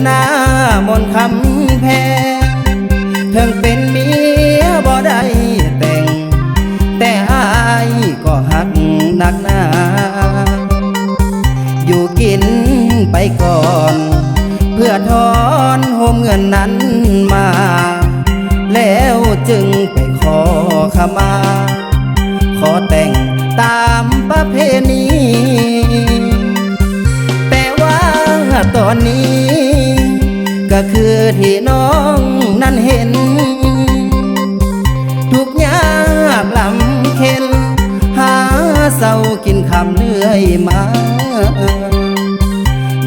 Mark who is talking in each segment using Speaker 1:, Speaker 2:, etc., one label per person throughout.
Speaker 1: หน้ามนต์คำแพงเพิ่งเป็นเมียบ่ได้แต่งแต่อายก็หักหนักหนาอยู่กินไปก่อนเพื่อทอนโฮมเงินนั้นมาแล้วจึงไปขอขมาขอแต่งตามประเพณีแต่ว่าตอนนี้ก็คือที่น้องนั้นเห็นทุกยากลำเค็นหาเศร้ากินคำเลื่อยมา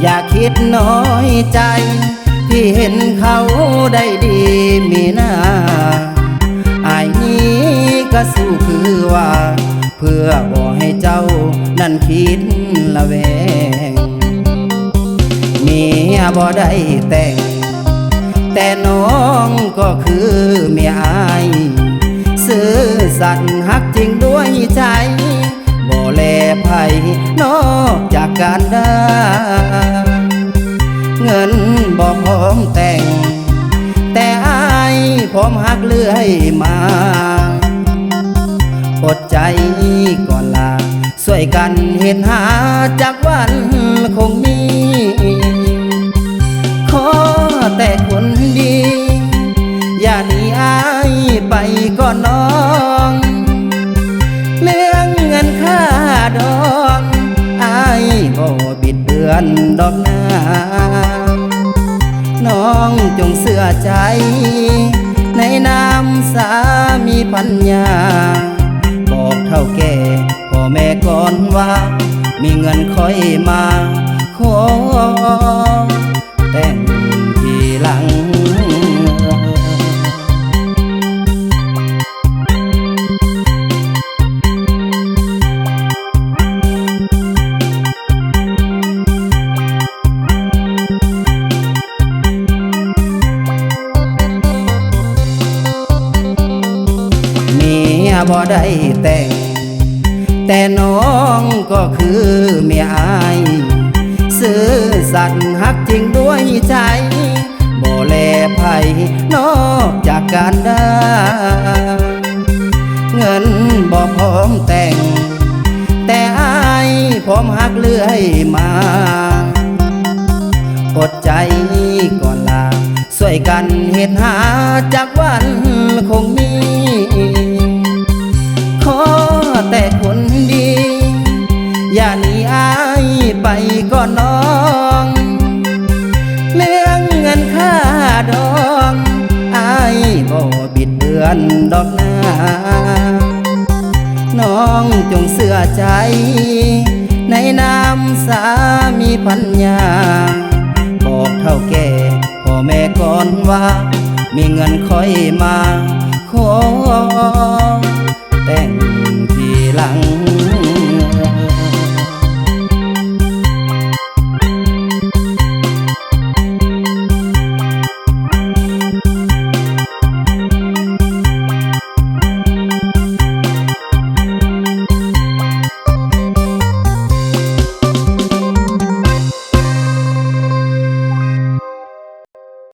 Speaker 1: อย่าคิดน้อยใจที่เห็นเขาได้ดีมีหน้าอายนี้ก็สู้คือว่าเพื่อบ่ให้เจ้านั่นคิดละแวงเมียบ่ได้แต่งแต่น้องก็คือเมียอายซื่อสัตย์ฮักจริงด้วยใจบ่แลไผนอกจากการได้เงินบ่พร้อมแต่งแต่อายพร้อมฮักเลื่อยมาอดใจก่อนลาช่วยกันเห็นหาจากวันคงมีขอแต่คนดีอย่าหนีอายไปก่อนน้องเรื่องเงินค่าดอกอายบ่บิดเบือนดอกหน้าน้องจงเสื่อใจในนามสามีปัญญาบอกเท่าแก่พ่อแม่ก่อนว่ามีเงินค่อยมาขอแต่งทีหลังบ่ได้แต่งแต่น้องก็คือเมียอายซื่อสัตย์ฮักจริงด้วยใจบ่แลไผนอกจากการได้เงินบ่พร้อมแต่งแต่อายพร้อมฮักเลื่อยมาอดใจก่อนลาช่วยกันเห็นหาจากวันคงมีขอแต่คนดีอย่าหนีอายไปก่อนน้องเรื่องเงินค่าดอกอายบ่บิดเบือนดอกหน้าน้องจงเสื่อใจในนามสามีปัญญาบอกเท่าแก่พ่อแม่ก่อนว่ามีเงินค่อยมาขอ